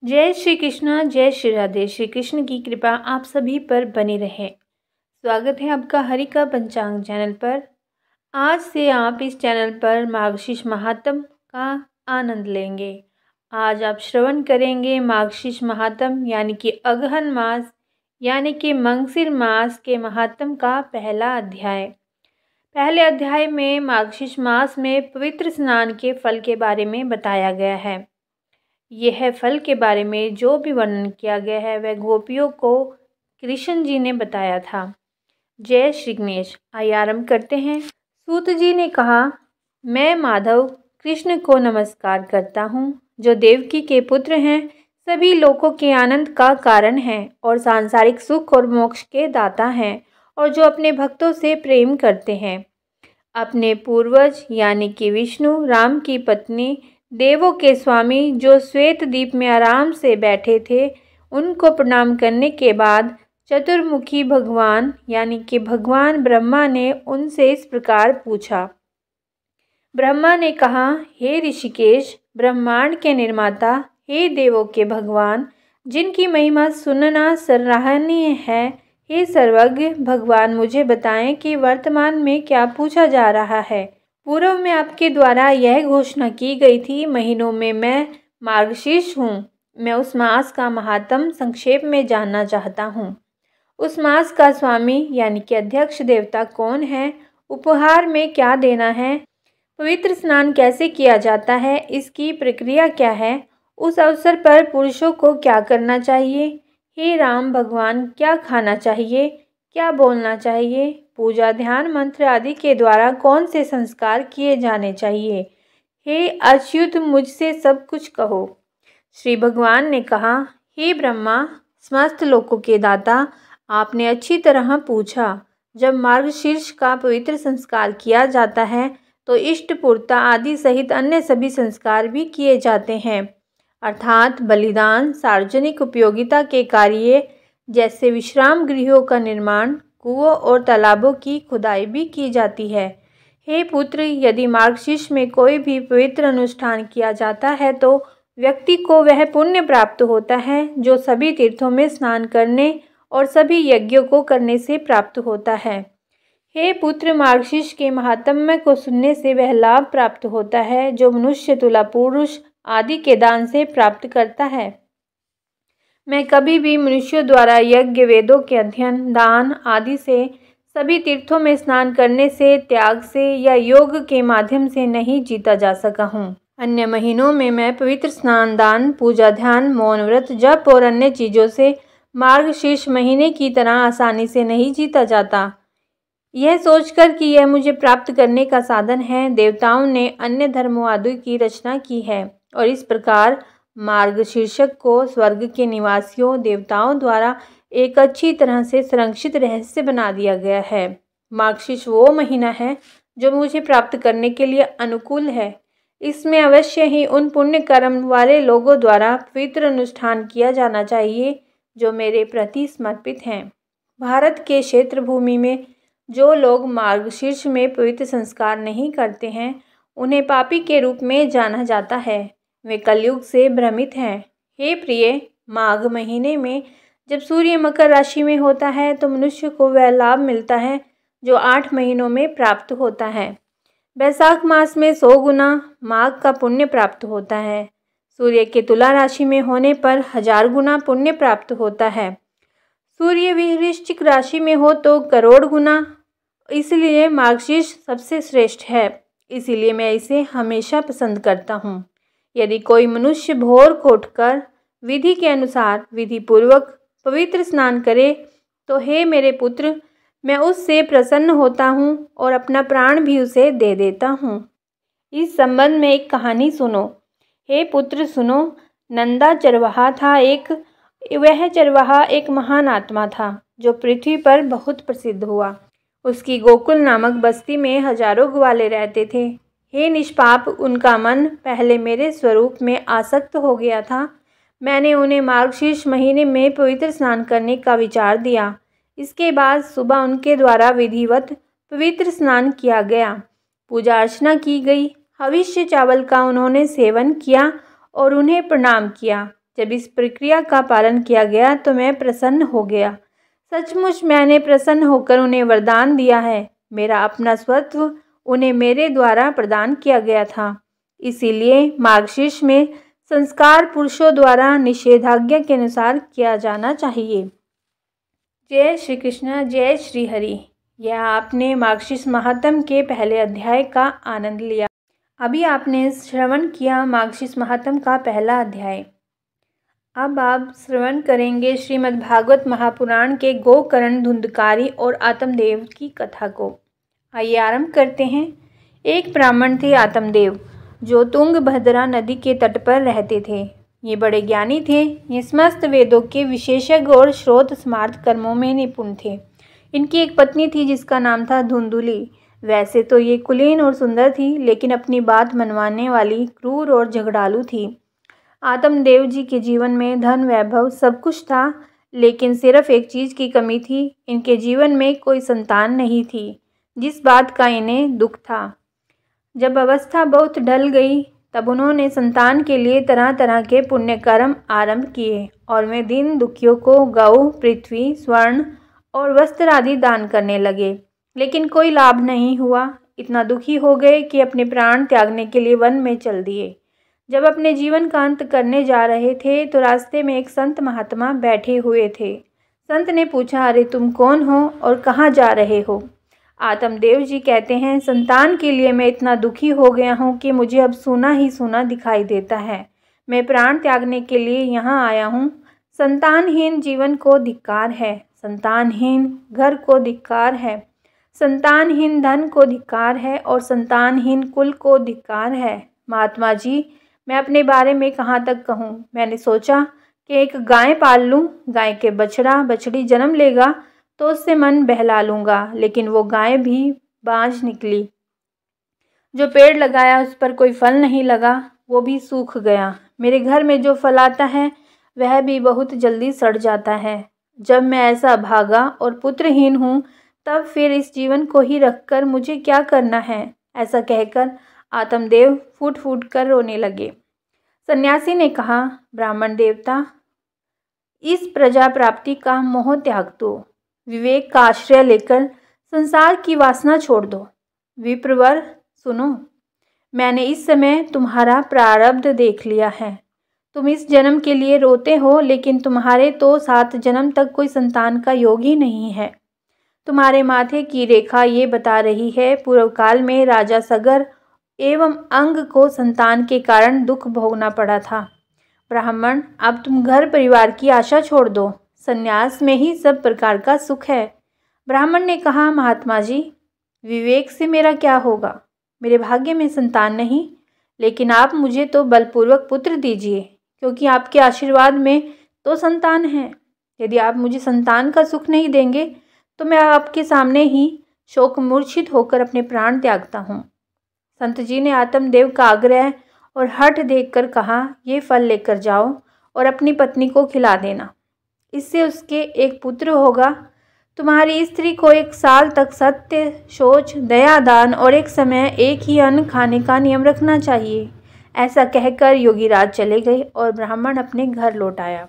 जय श्री कृष्णा, जय श्री राधे। श्री कृष्ण की कृपा आप सभी पर बनी रहे। स्वागत है आपका हरि का पंचांग चैनल पर। आज से आप इस चैनल पर मार्गशीर्ष महात्म का आनंद लेंगे। आज आप श्रवण करेंगे मार्गशीर्ष महात्म यानी कि अगहन मास यानी कि मंगसिर मास के महात्म का पहला अध्याय। पहले अध्याय में मार्गशीर्ष मास में पवित्र स्नान के फल के बारे में बताया गया है। यह फल के बारे में जो भी वर्णन किया गया है वह गोपियों को कृष्ण जी ने बताया था। जय श्री गणेश। आइए आरंभ करते हैं। सूत जी ने कहा, मैं माधव कृष्ण को नमस्कार करता हूँ, जो देवकी के पुत्र हैं, सभी लोगों के आनंद का कारण हैं और सांसारिक सुख और मोक्ष के दाता हैं, और जो अपने भक्तों से प्रेम करते हैं। अपने पूर्वज यानी कि विष्णु, राम की पत्नी, देवों के स्वामी जो श्वेत द्वीप में आराम से बैठे थे, उनको प्रणाम करने के बाद चतुर्मुखी भगवान यानी कि भगवान ब्रह्मा ने उनसे इस प्रकार पूछा। ब्रह्मा ने कहा, हे ऋषिकेश, ब्रह्मांड के निर्माता, हे देवों के भगवान, जिनकी महिमा सुनना सराहनीय है, हे सर्वज्ञ भगवान, मुझे बताएं कि वर्तमान में क्या पूछा जा रहा है। पूर्व में आपके द्वारा यह घोषणा की गई थी, महीनों में मैं मार्गशीर्ष हूँ। मैं उस मास का महात्म संक्षेप में जानना चाहता हूँ। उस मास का स्वामी यानी कि अध्यक्ष देवता कौन है, उपहार में क्या देना है, पवित्र स्नान कैसे किया जाता है, इसकी प्रक्रिया क्या है, उस अवसर पर पुरुषों को क्या करना चाहिए, हे राम भगवान, क्या खाना चाहिए, क्या बोलना चाहिए, पूजा ध्यान मंत्र आदि के द्वारा कौन से संस्कार किए जाने चाहिए, हे अच्युत, मुझसे सब कुछ कहो। श्री भगवान ने कहा, हे ब्रह्मा, समस्त लोकों के दाता, आपने अच्छी तरह पूछा। जब मार्गशीर्ष का पवित्र संस्कार किया जाता है तो इष्ट पूर्ता आदि सहित अन्य सभी संस्कार भी किए जाते हैं, अर्थात बलिदान, सार्वजनिक उपयोगिता के कार्य जैसे विश्राम गृहों का निर्माण, कुओं और तालाबों की खुदाई भी की जाती है। हे पुत्र, यदि मार्गशीर्ष में कोई भी पवित्र अनुष्ठान किया जाता है तो व्यक्ति को वह पुण्य प्राप्त होता है जो सभी तीर्थों में स्नान करने और सभी यज्ञों को करने से प्राप्त होता है। हे पुत्र, मार्गशीर्ष के महात्म्य को सुनने से वह लाभ प्राप्त होता है जो मनुष्य, तुला पुरुष आदि के दान से प्राप्त करता है। मैं कभी भी मनुष्यों द्वारा यज्ञ, वेदों के अध्ययन, दान आदि से, सभी तीर्थों में स्नान करने से, त्याग से या योग के माध्यम से नहीं जीता जा सका हूँ। अन्य महीनों में मैं पवित्र स्नान, दान, पूजा, ध्यान, मौन व्रत, जप और अन्य चीज़ों से मार्गशीर्ष महीने की तरह आसानी से नहीं जीता जाता। यह सोचकर कि यह मुझे प्राप्त करने का साधन है, देवताओं ने अन्य धर्मों आदि की रचना की है और इस प्रकार मार्गशीर्षक को स्वर्ग के निवासियों देवताओं द्वारा एक अच्छी तरह से संरक्षित रहस्य बना दिया गया है। मार्गशीर्ष वो महीना है जो मुझे प्राप्त करने के लिए अनुकूल है। इसमें अवश्य ही उन पुण्य कर्म वाले लोगों द्वारा पवित्र अनुष्ठान किया जाना चाहिए जो मेरे प्रति समर्पित हैं। भारत के क्षेत्र भूमि में जो लोग मार्गशीर्ष में पवित्र संस्कार नहीं करते हैं, उन्हें पापी के रूप में जाना जाता है। वे कलयुग से भ्रमित हैं। हे प्रिय, माघ महीने में जब सूर्य मकर राशि में होता है तो मनुष्य को वह लाभ मिलता है जो 8 महीनों में प्राप्त होता है। बैसाख मास में 100 गुना माघ का पुण्य प्राप्त होता है। सूर्य के तुला राशि में होने पर 1000 गुना पुण्य प्राप्त होता है। सूर्य वृश्चिक राशि में हो तो करोड़ गुना। इसलिए मार्गशीर्ष सबसे श्रेष्ठ है। इसीलिए मैं इसे हमेशा पसंद करता हूँ। यदि कोई मनुष्य भोर को उठकर विधि के अनुसार विधि पूर्वक पवित्र स्नान करे तो हे मेरे पुत्र, मैं उससे प्रसन्न होता हूँ और अपना प्राण भी उसे दे देता हूँ। इस संबंध में एक कहानी सुनो। हे पुत्र सुनो, नंदा चरवाहा था। वह चरवाहा एक महान आत्मा था जो पृथ्वी पर बहुत प्रसिद्ध हुआ। उसकी गोकुल नामक बस्ती में हजारों ग्वाले रहते थे। हे निष्पाप, उनका मन पहले मेरे स्वरूप में आसक्त हो गया था। मैंने उन्हें मार्गशीर्ष महीने में पवित्र स्नान करने का विचार दिया। इसके बाद सुबह उनके द्वारा विधिवत पवित्र स्नान किया गया, पूजा अर्चना की गई, हविष्य चावल का उन्होंने सेवन किया और उन्हें प्रणाम किया। जब इस प्रक्रिया का पालन किया गया तो मैं प्रसन्न हो गया। सचमुच मैंने प्रसन्न होकर उन्हें वरदान दिया है। मेरा अपना स्वत्व उन्हें मेरे द्वारा प्रदान किया गया था। इसीलिए मार्गशीर्ष में संस्कार पुरुषों द्वारा निषेधाज्ञा के अनुसार किया जाना चाहिए। जय श्री कृष्ण, जय श्री हरि। यह आपने मार्गशीर्ष महात्म्य के पहले अध्याय का आनंद लिया। अभी आपने श्रवण किया मार्गशीर्ष महात्म्य का पहला अध्याय। अब आप श्रवण करेंगे श्रीमद्भागवत महापुराण के गोकर्ण, धुंधकारी और आत्मदेव की कथा को। आइए आरंभ करते हैं। एक ब्राह्मण थे आत्मदेव, जो तुंगभद्रा नदी के तट पर रहते थे। ये बड़े ज्ञानी थे। ये समस्त वेदों के विशेषज्ञ और श्रोत स्मार्त कर्मों में निपुण थे। इनकी एक पत्नी थी जिसका नाम था धुंधुली। वैसे तो ये कुलीन और सुंदर थी, लेकिन अपनी बात मनवाने वाली, क्रूर और झगड़ालू थी। आत्मदेव जी के जीवन में धन, वैभव सब कुछ था, लेकिन सिर्फ एक चीज़ की कमी थी। इनके जीवन में कोई संतान नहीं थी, जिस बात का इन्हें दुख था। जब अवस्था बहुत ढल गई तब उन्होंने संतान के लिए तरह तरह के पुण्य कर्म आरंभ किए और वे दीन दुखियों को गौ, पृथ्वी, स्वर्ण और वस्त्र आदि दान करने लगे, लेकिन कोई लाभ नहीं हुआ। इतना दुखी हो गए कि अपने प्राण त्यागने के लिए वन में चल दिए। जब अपने जीवन का अंत करने जा रहे थे तो रास्ते में एक संत महात्मा बैठे हुए थे। संत ने पूछा, अरे तुम कौन हो और कहाँ जा रहे हो? आत्मदेव जी कहते हैं, संतान के लिए मैं इतना दुखी हो गया हूँ कि मुझे अब सूना ही सूना दिखाई देता है। मैं प्राण त्यागने के लिए यहाँ आया हूँ। संतानहीन जीवन को धिक्कार है, संतानहीन घर को धिक्कार है, संतानहीन धन को धिक्कार है और संतानहीन कुल को धिक्कार है। महात्मा जी, मैं अपने बारे में कहाँ तक कहूँ। मैंने सोचा कि एक गाय पाल लूँ। गाय के बछड़ा बछड़ी जन्म लेगा तो उससे मन बहला लूँगा, लेकिन वो गाय भी बांझ निकली। जो पेड़ लगाया उस पर कोई फल नहीं लगा, वो भी सूख गया। मेरे घर में जो फल आता है वह भी बहुत जल्दी सड़ जाता है। जब मैं ऐसा भागा और पुत्रहीन हूँ, तब फिर इस जीवन को ही रखकर मुझे क्या करना है? ऐसा कहकर आत्मदेव फूट फूट कर रोने लगे। सन्यासी ने कहा, ब्राह्मण देवता, इस प्रजा प्राप्ति का मोह त्याग दो, विवेक का आश्रय लेकर संसार की वासना छोड़ दो। विप्रवर सुनो, मैंने इस समय तुम्हारा प्रारब्ध देख लिया है। तुम इस जन्म के लिए रोते हो, लेकिन तुम्हारे तो 7 जन्म तक कोई संतान का योग ही नहीं है। तुम्हारे माथे की रेखा ये बता रही है, पूर्व काल में राजा सगर एवं अंग को संतान के कारण दुख भोगना पड़ा था। ब्राह्मण, अब तुम घर परिवार की आशा छोड़ दो। संन्यास में ही सब प्रकार का सुख है। ब्राह्मण ने कहा, महात्मा जी, विवेक से मेरा क्या होगा? मेरे भाग्य में संतान नहीं, लेकिन आप मुझे तो बलपूर्वक पुत्र दीजिए, क्योंकि आपके आशीर्वाद में तो संतान है। यदि आप मुझे संतान का सुख नहीं देंगे तो मैं आपके सामने ही शोक मूर्छित होकर अपने प्राण त्यागता हूँ। संत जी ने आत्मदेव का आग्रह और हठ देखकर कहा, ये फल लेकर जाओ और अपनी पत्नी को खिला देना, इससे उसके एक पुत्र होगा। तुम्हारी स्त्री को 1 साल तक सत्य, शौच, दया, दान और एक समय एक ही अन्न खाने का नियम रखना चाहिए। ऐसा कहकर योगीराज चले गए और ब्राह्मण अपने घर लौट आया।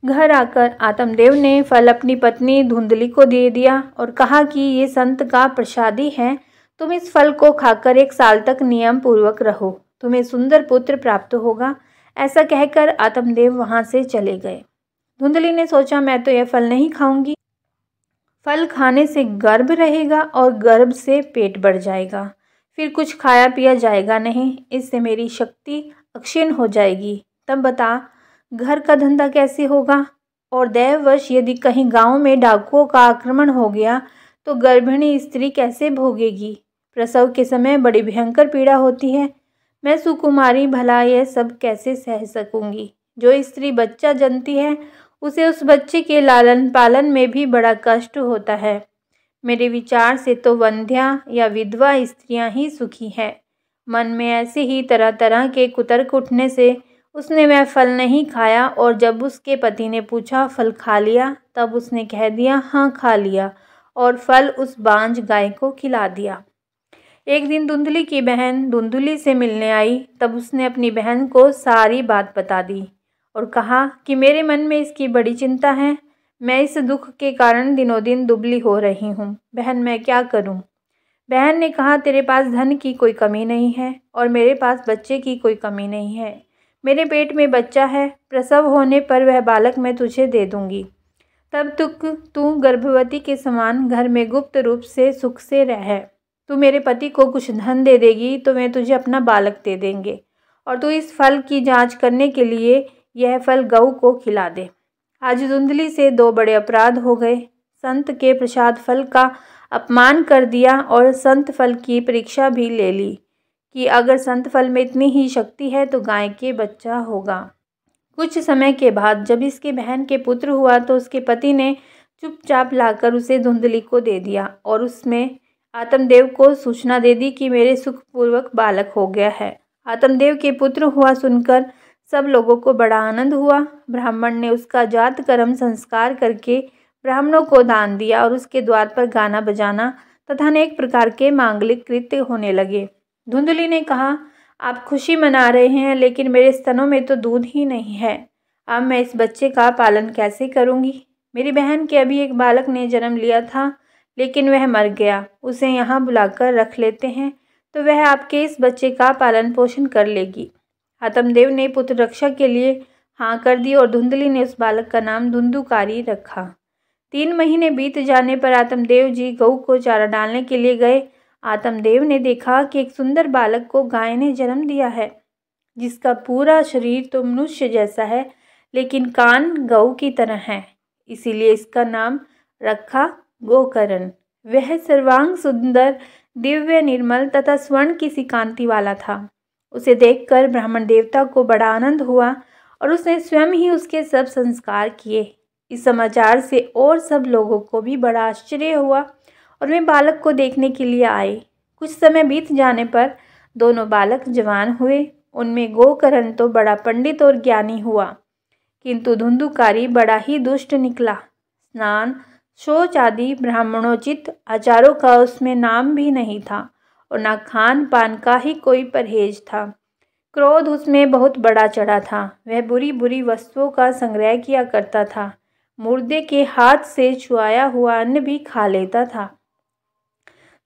घर आकर आत्मदेव ने फल अपनी पत्नी धुंधली को दे दिया और कहा कि ये संत का प्रसादी है, तुम इस फल को खाकर 1 साल तक नियम पूर्वक रहो, तुम्हें सुंदर पुत्र प्राप्त होगा। ऐसा कहकर आत्मदेव वहाँ से चले गए। धुंधली ने सोचा, मैं तो यह फल नहीं खाऊंगी। फल खाने से गर्भ रहेगा और गर्भ से पेट बढ़ जाएगा, फिर कुछ खाया पिया जाएगा नहीं, इससे मेरी शक्ति अक्षीण हो जाएगी। तब बता, घर का धंधा कैसे होगा? और दैववश यदि कहीं गांव में डाकुओं का आक्रमण हो गया तो गर्भिणी स्त्री कैसे भोगेगी? प्रसव के समय बड़ी भयंकर पीड़ा होती है। मैं सुकुमारी, भला यह सब कैसे सह सकूंगी? जो स्त्री बच्चा जनती है उसे उस बच्चे के लालन पालन में भी बड़ा कष्ट होता है। मेरे विचार से तो वंध्या या विधवा स्त्रियां ही सुखी हैं। मन में ऐसे ही तरह तरह के कुतर्क उठने से उसने वह फल नहीं खाया, और जब उसके पति ने पूछा, फल खा लिया? तब उसने कह दिया, हाँ खा लिया, और फल उस बांझ गाय को खिला दिया। एक दिन धुंधली की बहन धुंधली से मिलने आई, तब उसने अपनी बहन को सारी बात बता दी। और कहा कि मेरे मन में इसकी बड़ी चिंता है। मैं इस दुख के कारण दिनों दिन दुबली हो रही हूँ। बहन, मैं क्या करूँ? बहन ने कहा, तेरे पास धन की कोई कमी नहीं है और मेरे पास बच्चे की कोई कमी नहीं है। मेरे पेट में बच्चा है, प्रसव होने पर वह बालक मैं तुझे दे दूंगी। तब तक तू गर्भवती के समान घर में गुप्त रूप से सुख से रह। तू मेरे पति को कुछ धन दे देगी तो मैं तुझे अपना बालक दे देंगे, और तू इस फल की जांच करने के लिए यह फल गऊ को खिला दे। आज धुंधली से 2 बड़े अपराध हो गए। संत के प्रसाद फल का अपमान कर दिया और संत फल की परीक्षा भी ले ली कि अगर संत फल में इतनी ही शक्ति है तो गाय के बच्चा होगा। कुछ समय के बाद जब इसकी बहन के पुत्र हुआ तो उसके पति ने चुपचाप लाकर उसे धुंधली को दे दिया और उसमें आत्मदेव को सूचना दे दी कि मेरे सुखपूर्वक बालक हो गया है। आत्मदेव के पुत्र हुआ सुनकर सब लोगों को बड़ा आनंद हुआ। ब्राह्मण ने उसका जात कर्म संस्कार करके ब्राह्मणों को दान दिया और उसके द्वार पर गाना बजाना तथा अनेक प्रकार के मांगलिक कृत्य होने लगे। धुंधली ने कहा, आप खुशी मना रहे हैं, लेकिन मेरे स्तनों में तो दूध ही नहीं है। अब मैं इस बच्चे का पालन कैसे करूंगी? मेरी बहन के अभी एक बालक ने जन्म लिया था, लेकिन वह मर गया। उसे यहाँ बुलाकर रख लेते हैं तो वह आपके इस बच्चे का पालन पोषण कर लेगी। आत्मदेव ने पुत्र रक्षा के लिए हाँ कर दी और धुंधली ने उस बालक का नाम धुंधुकारी रखा। 3 महीने बीत जाने पर आत्मदेव जी गऊ को चारा डालने के लिए गए। आत्मदेव ने देखा कि एक सुंदर बालक को गाय ने जन्म दिया है, जिसका पूरा शरीर तो मनुष्य जैसा है, लेकिन कान गऊ की तरह हैं। इसीलिए इसका नाम रखा गोकर्ण। वह सर्वांग सुंदर, दिव्य, निर्मल तथा स्वर्ण की सी कांति वाला था। उसे देखकर ब्राह्मण देवता को बड़ा आनंद हुआ और उसने स्वयं ही उसके सब संस्कार किए। इस समाचार से और सब लोगों को भी बड़ा आश्चर्य हुआ और वे बालक को देखने के लिए आए। कुछ समय बीत जाने पर दोनों बालक जवान हुए। उनमें गोकर्ण तो बड़ा पंडित और ज्ञानी हुआ, किंतु धुंधुकारी बड़ा ही दुष्ट निकला। स्नान, शौच आदि ब्राह्मणोचित आचारों का उसमें नाम भी नहीं था और न खान पान का ही कोई परहेज था। क्रोध उसमें बहुत बड़ा चढ़ा था। वह बुरी बुरी वस्तुओं का संग्रह किया करता था। मुर्दे के हाथ से छुआया हुआ अन्न भी खा लेता था।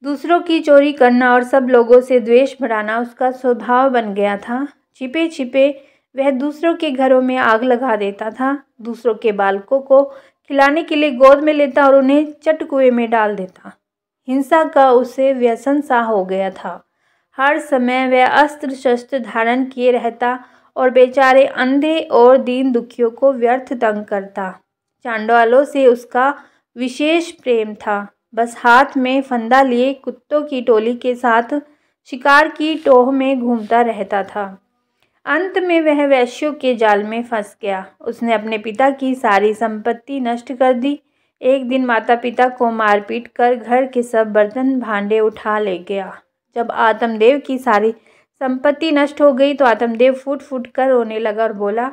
दूसरों की चोरी करना और सब लोगों से द्वेष बढ़ाना उसका स्वभाव बन गया था। छिपे छिपे वह दूसरों के घरों में आग लगा देता था। दूसरों के बालकों को खिलाने के लिए गोद में लेता और उन्हें चट कुएं में डाल देता। हिंसा का उसे व्यसन सा हो गया था। हर समय वह अस्त्र शस्त्र धारण किए रहता और बेचारे अंधे और दीन दुखियों को व्यर्थ तंग करता। चांडालों से उसका विशेष प्रेम था। बस हाथ में फंदा लिए कुत्तों की टोली के साथ शिकार की टोह में घूमता रहता था। अंत में वह वैश्यों के जाल में फंस गया। उसने अपने पिता की सारी संपत्ति नष्ट कर दी। एक दिन माता पिता को मारपीट कर घर के सब बर्तन भांडे उठा ले गया। जब आत्मदेव की सारी संपत्ति नष्ट हो गई तो आत्मदेव फूट फूट कर रोने लगा और बोला,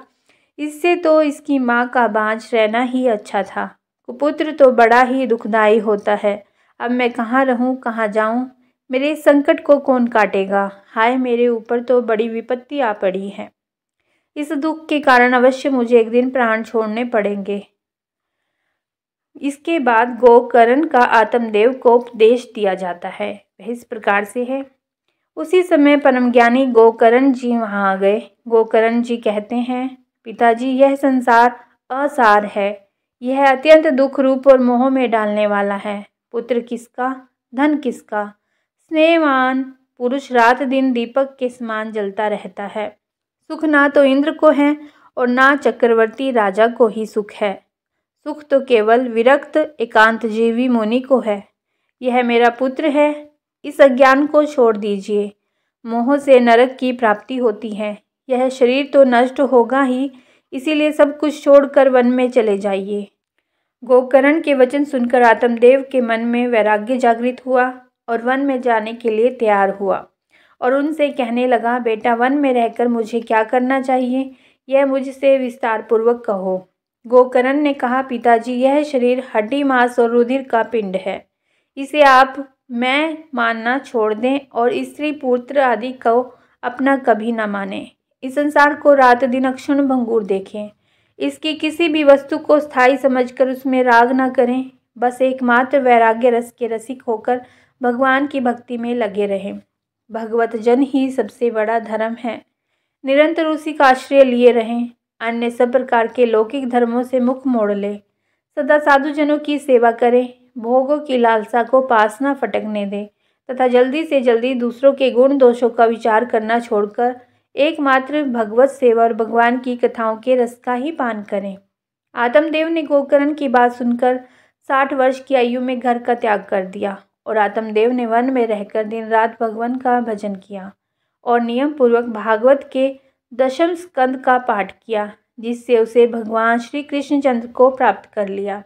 इससे तो इसकी माँ का बाँझ रहना ही अच्छा था। कुपुत्र तो बड़ा ही दुखदाई होता है। अब मैं कहाँ रहूँ, कहाँ जाऊँ? मेरे इस संकट को कौन काटेगा? हाय, मेरे ऊपर तो बड़ी विपत्ति आ पड़ी है। इस दुख के कारण अवश्य मुझे एक दिन प्राण छोड़ने पड़ेंगे। इसके बाद गोकर्ण का आत्मदेव को उपदेश दिया जाता है। वह इस प्रकार से है। उसी समय परम ज्ञानी गोकर्ण जी वहाँ आ गए। गोकर्ण जी कहते हैं, पिताजी, यह संसार असार है। यह अत्यंत दुख रूप और मोह में डालने वाला है। पुत्र किसका, धन किसका? स्नेहवान पुरुष रात दिन दीपक के समान जलता रहता है। सुख ना तो इंद्र को है और ना चक्रवर्ती राजा को ही सुख है। सुख तो केवल विरक्त एकांतजीवी मुनि को है। यह मेरा पुत्र है। इस अज्ञान को छोड़ दीजिए। मोह से नरक की प्राप्ति होती है। यह शरीर तो नष्ट होगा ही, इसीलिए सब कुछ छोड़कर वन में चले जाइए। गोकर्ण के वचन सुनकर आत्मदेव के मन में वैराग्य जागृत हुआ और वन में जाने के लिए तैयार हुआ और उनसे कहने लगा, बेटा, वन में रहकर मुझे क्या करना चाहिए, यह मुझसे विस्तार पूर्वक कहो। गोकर्ण ने कहा, पिताजी, यह शरीर हड्डी मांस और रुधिर का पिंड है। इसे आप मैं मानना छोड़ दें और स्त्री पुत्र आदि को अपना कभी न माने। इस संसार को रात दिन अक्षुण्ण भंगुर देखें। इसकी किसी भी वस्तु को स्थायी समझकर उसमें राग न करें। बस एकमात्र वैराग्य रस के रसिक होकर भगवान की भक्ति में लगे रहें। भगवत जन ही सबसे बड़ा धर्म है। निरंतर उसी का आश्रय लिए रहें। अन्य सब प्रकार के लौकिक धर्मों से मुख मोड़ ले। सदा साधुजनों की सेवा करें। भोगों की लालसा को पास न फटकने दें तथा जल्दी से जल्दी दूसरों के गुण दोषों का विचार करना छोड़कर एकमात्र भगवत सेवा और भगवान की कथाओं के रस का ही पान करें। आत्मदेव ने गोकर्ण की बात सुनकर 60 वर्ष की आयु में घर का त्याग कर दिया और आत्मदेव ने वन में रहकर दिन रात भगवान का भजन किया और नियम पूर्वक भागवत के 10वें स्कंद का पाठ किया, जिससे उसे भगवान श्री कृष्णचंद्र को प्राप्त कर लिया।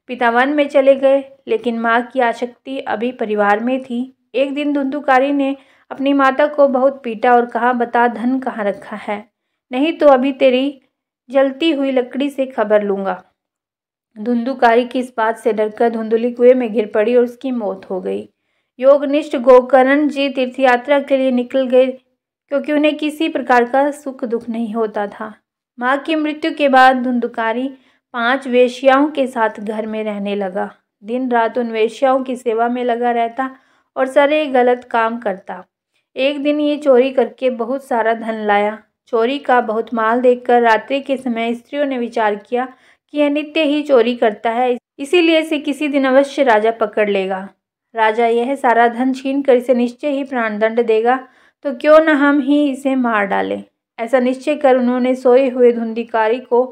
पिता वन में चले गए, लेकिन माँ की आसक्ति अभी परिवार में थी। एक दिन धुंधुकारी ने अपनी माता को बहुत पीटा और कहा, बता धन कहाँ रखा है, नहीं तो अभी तेरी जलती हुई लकड़ी से खबर लूँगा। धुंधुकारी की इस बात से डरकर धुंधुली कुएं में गिर पड़ी और उसकी मौत हो गई। योगनिष्ठ गोकर्ण जी तीर्थ यात्रा के लिए निकल गए, क्योंकि उन्हें किसी प्रकार का सुख दुख नहीं होता था। माँ की मृत्यु के बाद धुंधुकारी 5 वेश्याओं के साथ घर में रहने लगा। दिन रात उन वेश्याओं की सेवा में लगा रहता और सारे गलत काम करता। एक दिन ये चोरी करके बहुत सारा धन लाया। चोरी का बहुत माल देखकर रात्रि के समय स्त्रियों ने विचार किया कि यह नित्य ही चोरी करता है, इसीलिए इसे किसी दिन अवश्य राजा पकड़ लेगा। राजा यह सारा धन छीनकर इसे निश्चय ही प्राणदंड देगा, तो क्यों न हम ही इसे मार डालें। ऐसा निश्चय कर उन्होंने सोए हुए धुंधुकारी को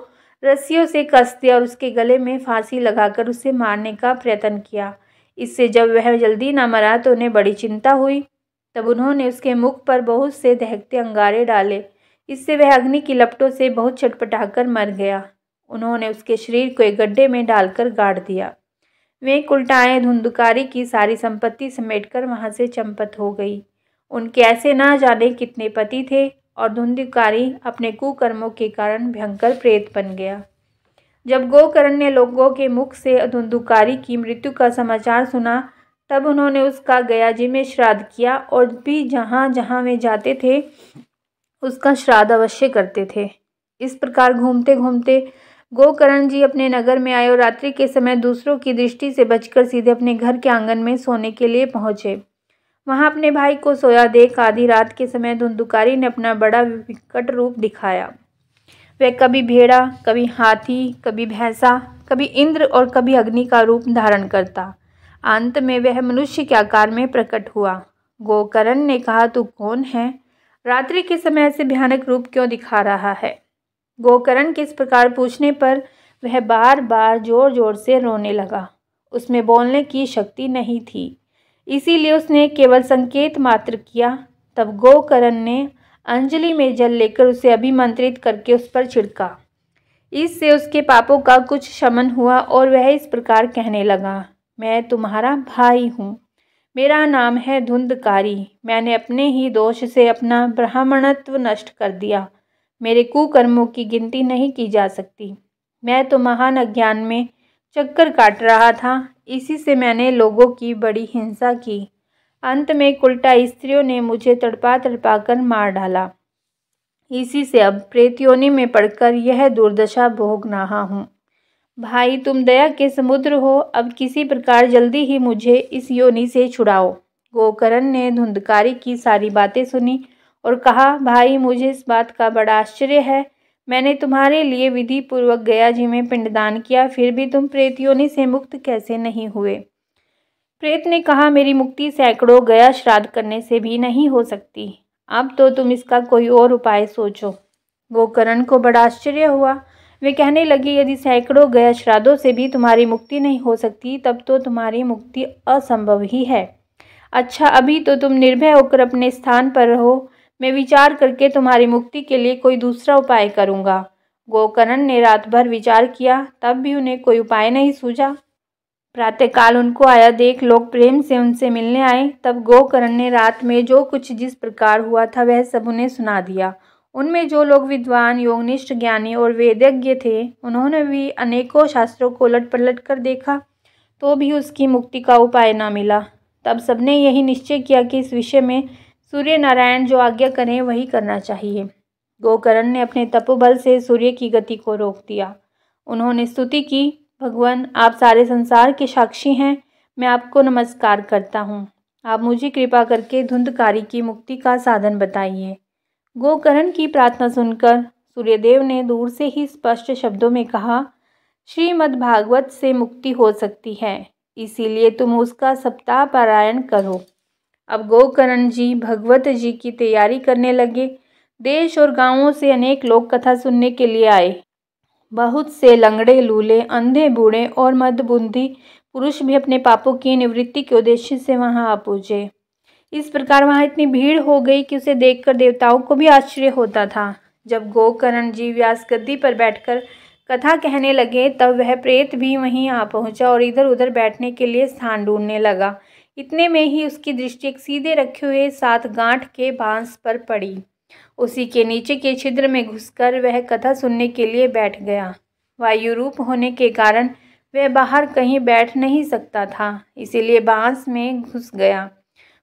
रस्सियों से कस दिया और उसके गले में फांसी लगाकर उसे मारने का प्रयत्न किया। इससे जब वह जल्दी न मरा तो उन्हें बड़ी चिंता हुई। तब उन्होंने उसके मुख पर बहुत से दहकते अंगारे डाले। इससे वह अग्नि की लपटों से बहुत छटपटाकर मर गया। उन्होंने उसके शरीर को एक गड्ढे में डालकर गाड़ दिया। वे उल्टाएं धुंधुकारी की सारी संपत्ति समेटकर वहां से चंपत हो गई। उनके ऐसे ना जाने कितने पति थे और धुंधुकारी अपने कुकर्मों के कारण भयंकर प्रेत बन गया। जब गोकर्ण ने लोगों के मुख से धुंधुकारी की मृत्यु का समाचार सुना, तब उन्होंने उसका गया जी में श्राद्ध किया और भी जहाँ जहाँ वे जाते थे उसका श्राद्ध अवश्य करते थे। इस प्रकार घूमते घूमते गोकर्ण जी अपने नगर में आए और रात्रि के समय दूसरों की दृष्टि से बचकर सीधे अपने घर के आंगन में सोने के लिए पहुँचे। वहाँ अपने भाई को सोया देख आधी रात के समय धुंधुकारी ने अपना बड़ा विकट रूप दिखाया। वह कभी भेड़ा, कभी हाथी, कभी भैंसा, कभी इंद्र और कभी अग्नि का रूप धारण करता। अंत में वह मनुष्य के आकार में प्रकट हुआ। गोकर्ण ने कहा, तू कौन है? रात्रि के समय ऐसे भयानक रूप क्यों दिखा रहा है? गोकर्ण के इस प्रकार पूछने पर वह बार बार जोर जोर से रोने लगा। उसमें बोलने की शक्ति नहीं थी, इसीलिए उसने केवल संकेत मात्र किया। तब गोकर्ण ने अंजलि में जल लेकर उसे अभिमंत्रित करके उस पर छिड़का। इससे उसके पापों का कुछ शमन हुआ और वह इस प्रकार कहने लगा, मैं तुम्हारा भाई हूँ। मेरा नाम है धुंधुकारी। मैंने अपने ही दोष से अपना ब्राह्मणत्व नष्ट कर दिया। मेरे कुकर्मों की गिनती नहीं की जा सकती। मैं तो महान अज्ञान में चक्कर काट रहा था, इसी से मैंने लोगों की बड़ी हिंसा की। अंत में उल्टा स्त्रियों ने मुझे तड़पा तड़पा कर मार डाला। इसी से अब प्रेत योनि में पड़कर यह दुर्दशा भोग रहा हूँ। भाई, तुम दया के समुद्र हो, अब किसी प्रकार जल्दी ही मुझे इस योनि से छुड़ाओ। गोकर्ण ने धुंधुकारी की सारी बातें सुनी और कहा, भाई, मुझे इस बात का बड़ा आश्चर्य है। मैंने तुम्हारे लिए विधि पूर्वक गया जी में पिंडदान किया, फिर भी तुम प्रेत योनि से मुक्त कैसे नहीं हुए? प्रेत ने कहा, मेरी मुक्ति सैकड़ों गया श्राद्ध करने से भी नहीं हो सकती। अब तो तुम इसका कोई और उपाय सोचो। गोकर्ण को बड़ा आश्चर्य हुआ। वे कहने लगे, यदि सैकड़ों गया श्राद्धों से भी तुम्हारी मुक्ति नहीं हो सकती, तब तो तुम्हारी मुक्ति असंभव ही है। अच्छा, अभी तो तुम निर्भय होकर अपने स्थान पर रहो। मैं विचार करके तुम्हारी मुक्ति के लिए कोई दूसरा उपाय करूँगा। गोकर्ण ने रात भर विचार किया, तब भी उन्हें कोई उपाय नहीं सूझा। प्रातःकाल उनको आया देख लोग प्रेम से उनसे मिलने आए। तब गोकर्ण ने रात में जो कुछ जिस प्रकार हुआ था वह सब उन्हें सुना दिया। उनमें जो लोग विद्वान, योगनिष्ठ, ज्ञानी और वेदज्ञ थे, उन्होंने भी अनेकों शास्त्रों को उलट पलट कर देखा, तो भी उसकी मुक्ति का उपाय न मिला। तब सबने यही निश्चय किया कि इस विषय में सूर्य नारायण जो आज्ञा करें वही करना चाहिए। गोकर्ण ने अपने तपोबल से सूर्य की गति को रोक दिया। उन्होंने स्तुति की, भगवान आप सारे संसार के साक्षी हैं, मैं आपको नमस्कार करता हूँ। आप मुझे कृपा करके धुंधकारी की मुक्ति का साधन बताइए। गोकर्ण की प्रार्थना सुनकर सूर्यदेव ने दूर से ही स्पष्ट शब्दों में कहा, श्रीमद्भागवत से मुक्ति हो सकती है, इसीलिए तुम उसका सप्ताह पारायण करो। अब गोकर्ण जी भगवत जी की तैयारी करने लगे। देश और गांवों से अनेक लोग कथा सुनने के लिए आए। बहुत से लंगड़े, लूले, अंधे, बूढ़े और मंदबुद्धि पुरुष भी अपने पापों की निवृत्ति के उद्देश्य से वहां आ पहुंचे। इस प्रकार वहां इतनी भीड़ हो गई कि उसे देखकर देवताओं को भी आश्चर्य होता था। जब गोकर्ण जी व्यास गद्दी पर बैठकर कथा कहने लगे तब वह प्रेत भी वहीं आ पहुंचा और इधर उधर बैठने के लिए स्थान ढूंढने लगा। इतने में ही उसकी दृष्टि एक सीधे रखे हुए 7 गांठ के बांस पर पड़ी। उसी के नीचे के छिद्र में घुसकर वह कथा सुनने के लिए बैठ गया। वायु रूप होने के कारण वह बाहर कहीं बैठ नहीं सकता था, इसीलिए बांस में घुस गया।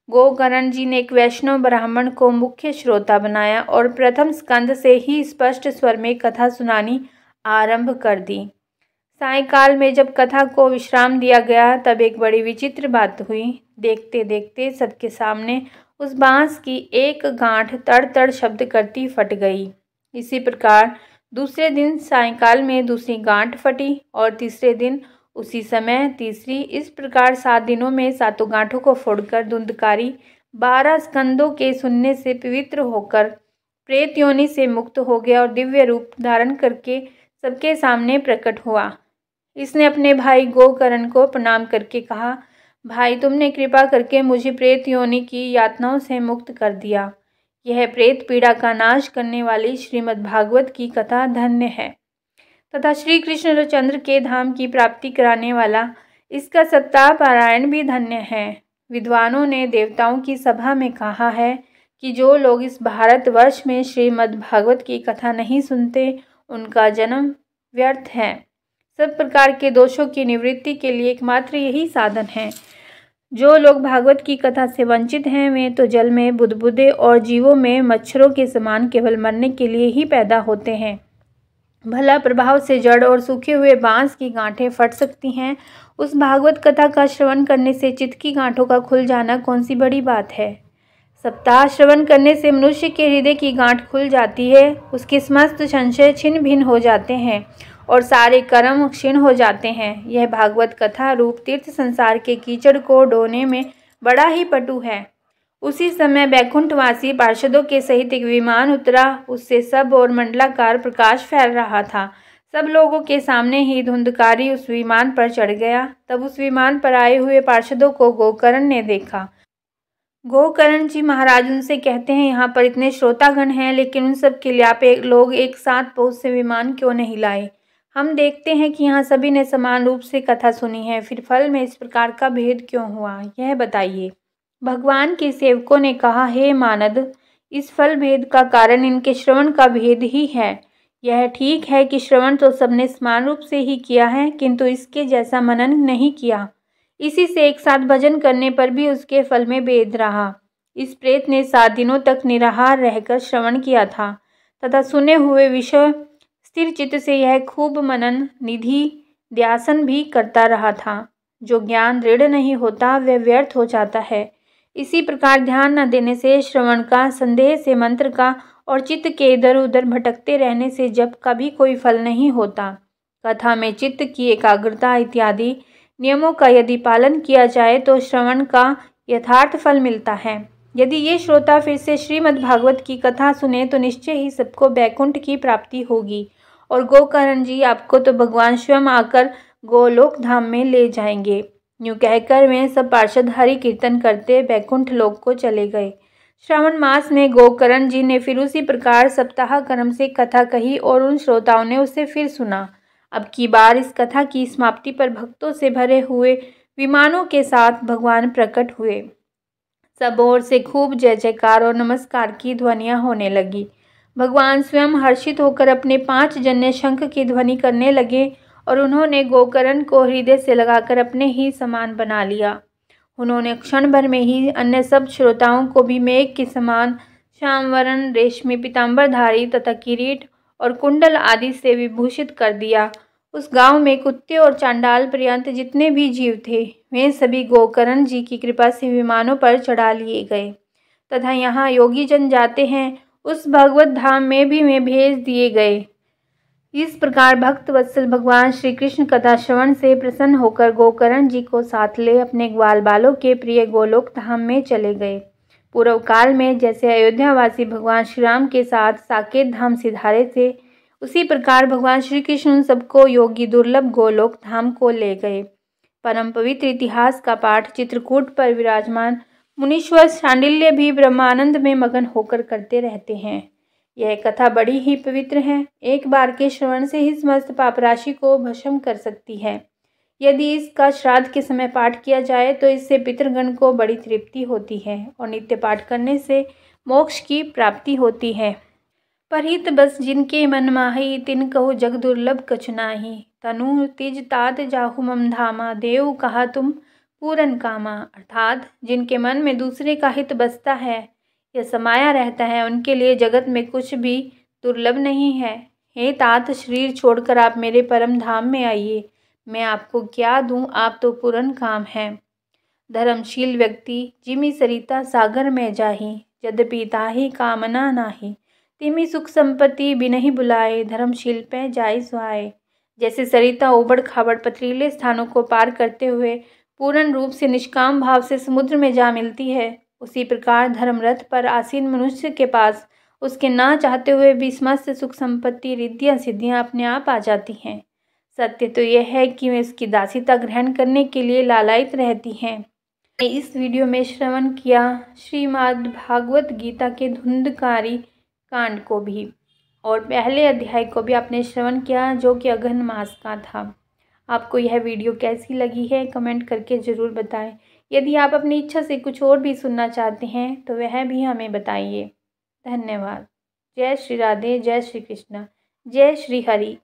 गोकर्ण जी ने एक वैष्णव ब्राह्मण को मुख्य श्रोता बनाया और प्रथम स्कंद से ही स्पष्ट स्वर में कथा सुनानी आरंभ कर दी। सायंकाल में जब कथा को विश्राम दिया गया तब एक बड़ी विचित्र बात हुई। देखते देखते सबके सामने उस बांस की एक गांठ तड़ तड़ शब्द करती फट गई। इसी प्रकार दूसरे दिन सायंकाल में दूसरी गांठ फटी और तीसरे दिन उसी समय तीसरी। इस प्रकार 7 दिनों में 7 गांठों को फोड़कर धुंधकारी 12 स्कंदों के सुनने से पवित्र होकर प्रेत योनि से मुक्त हो गया और दिव्य रूप धारण करके सबके सामने प्रकट हुआ। इसने अपने भाई गोकर्ण को प्रणाम करके कहा, भाई तुमने कृपा करके मुझे प्रेत योनि की यातनाओं से मुक्त कर दिया। यह प्रेत पीड़ा का नाश करने वाली श्रीमद्भागवत की कथा धन्य है तथा श्री कृष्णचंद्र के धाम की प्राप्ति कराने वाला इसका सप्ताह पारायण भी धन्य है। विद्वानों ने देवताओं की सभा में कहा है कि जो लोग इस भारतवर्ष में श्रीमद्भागवत की कथा नहीं सुनते उनका जन्म व्यर्थ है। सब प्रकार के दोषों की निवृत्ति के लिए एकमात्र यही साधन है। जो लोग भागवत की कथा से वंचित हैं वे तो जल में बुदबुदे और जीवों में मच्छरों के समान केवल मरने के लिए ही पैदा होते हैं। भला प्रभाव से जड़ और सूखे हुए बांस की गांठें फट सकती हैं, उस भागवत कथा का श्रवण करने से चित्त की गांठों का खुल जाना कौन सी बड़ी बात है। सप्ताह श्रवण करने से मनुष्य के हृदय की गांठ खुल जाती है, उसके समस्त संशय छिन्न भिन्न हो जाते हैं और सारे कर्म क्षीण हो जाते हैं। यह भागवत कथा रूप तीर्थ संसार के कीचड़ को ढोने में बड़ा ही पटु है। उसी समय बैकुंठवासी पार्षदों के सहित एक विमान उतरा। उससे सब और मंडलाकार प्रकाश फैल रहा था। सब लोगों के सामने ही धुंधकारी उस विमान पर चढ़ गया। तब उस विमान पर आए हुए पार्षदों को गोकर्ण ने देखा। गोकर्ण जी महाराज उनसे कहते हैं, यहाँ पर इतने श्रोतागण हैं, लेकिन उन सब के लिए आप लोग एक साथ बहुत से विमान क्यों नहीं लाए। हम देखते हैं कि यहाँ सभी ने समान रूप से कथा सुनी है, फिर फल में इस प्रकार का भेद क्यों हुआ, यह बताइए। भगवान के सेवकों ने कहा, हे मानद, इस फल भेद का कारण इनके श्रवण का भेद ही है। यह ठीक है कि श्रवण तो सबने समान रूप से ही किया है, किंतु इसके जैसा मनन नहीं किया। इसी से एक साथ भजन करने पर भी उसके फल में भेद रहा। इस प्रेत ने 7 दिनों तक निराहार रहकर श्रवण किया था तथा सुने हुए विषय स्थिर चित्त से यह खूब मनन निधि ध्यासन भी करता रहा था। जो ज्ञान दृढ़ नहीं होता वह व्यर्थ हो जाता है। इसी प्रकार ध्यान न देने से, श्रवण का, संदेह से, मंत्र का और चित्त के इधर उधर भटकते रहने से जब कभी कोई फल नहीं होता। कथा में चित्त की एकाग्रता इत्यादि नियमों का यदि पालन किया जाए तो श्रवण का यथार्थ फल मिलता है। यदि ये श्रोता फिर से श्रीमद्भागवत की कथा सुने तो निश्चय ही सबको बैकुंठ की प्राप्ति होगी और गोकर्ण जी आपको तो भगवान स्वयं आकर गोलोक धाम में ले जाएंगे। यूँ कहकर वे सब पार्षद हरि कीर्तन करते बैकुंठ लोक को चले गए। श्रावण मास में गोकर्ण जी ने फिर उसी प्रकार सप्ताह क्रम से कथा कही और उन श्रोताओं ने उसे फिर सुना। अब की बार इस कथा की समाप्ति पर भक्तों से भरे हुए विमानों के साथ भगवान प्रकट हुए। सब ओर से खूब जय जयकार और नमस्कार की ध्वनियाँ होने लगी। भगवान स्वयं हर्षित होकर अपने 5 जन्य शंख की ध्वनि करने लगे और उन्होंने गोकर्ण को हृदय से लगाकर अपने ही समान बना लिया। उन्होंने क्षण भर में ही अन्य सब श्रोताओं को भी मेघ के समान श्यामवरण रेशमी पीताम्बरधारी तथा किरीट और कुंडल आदि से विभूषित कर दिया। उस गांव में कुत्ते और चांडाल पर्यंत जितने भी जीव थे वे सभी गोकर्ण जी की कृपा से विमानों पर चढ़ा लिए गए तथा यहाँ योगी जन जाते हैं उस भगवत धाम में भी वे भेज दिए गए। इस प्रकार भक्त वत्सल भगवान श्री कृष्ण कथा श्रवण से प्रसन्न होकर गोकर्ण जी को साथ ले अपने ग्वाल बालों के प्रिय गोलोक धाम में चले गए। पूर्व काल में जैसे अयोध्यावासी भगवान श्री राम के साथ साकेत धाम सिधारे थे, उसी प्रकार भगवान श्री कृष्ण उन सबको योगी दुर्लभ गोलोक धाम को ले गए। परम पवित्र इतिहास का पाठ चित्रकूट पर विराजमान मुनीश्वर शांडिल्य भी ब्रह्मानंद में मगन होकर करते रहते हैं। यह कथा बड़ी ही पवित्र है, एक बार के श्रवण से ही समस्त पाप राशि को भस्म कर सकती है। यदि इसका श्राद्ध के समय पाठ किया जाए तो इससे पितृगण को बड़ी तृप्ति होती है और नित्य पाठ करने से मोक्ष की प्राप्ति होती है। परहित बस जिनके मन माही तिन कहु जग दुर्लभ कछु नाही, तनु तिज तात जाहु मम धामा देव कहा तुम पूरन कामा। अर्थात जिनके मन में दूसरे का हित बसता है या समाया रहता है उनके लिए जगत में कुछ भी दुर्लभ नहीं है। हे तात, शरीर छोड़कर आप मेरे परम धाम में आइए, मैं आपको क्या दूं, आप तो पूर्ण काम है। धर्मशील व्यक्ति जिमि सरिता सागर में जाही, यद्यपि ताहि कामना नाही, तिमि सुख संपत्ति बिनहि बुलाए, धर्मशील पे जाय सुहाए। जैसे सरिता उबड़ खाबड़ पथरीले स्थानों को पार करते हुए पूर्ण रूप से निष्काम भाव से समुद्र में जा मिलती है, उसी प्रकार धर्मरथ पर आसीन मनुष्य के पास उसके ना चाहते हुए भी समस्त सुख संपत्ति रिद्धियाँ सिद्धियाँ अपने आप आ जाती हैं। सत्य तो यह है कि वे उसकी दासीता ग्रहण करने के लिए लालायित रहती हैं। इस वीडियो में श्रवण किया श्रीमद् भागवत गीता के धुंधकारी कांड को भी और पहले अध्याय को भी आपने श्रवण किया जो कि अघन मास का था। आपको यह वीडियो कैसी लगी है कमेंट करके ज़रूर बताएं। यदि आप अपनी इच्छा से कुछ और भी सुनना चाहते हैं तो वह भी हमें बताइए। धन्यवाद। जय श्री राधे, जय श्री कृष्ण, जय श्री हरि।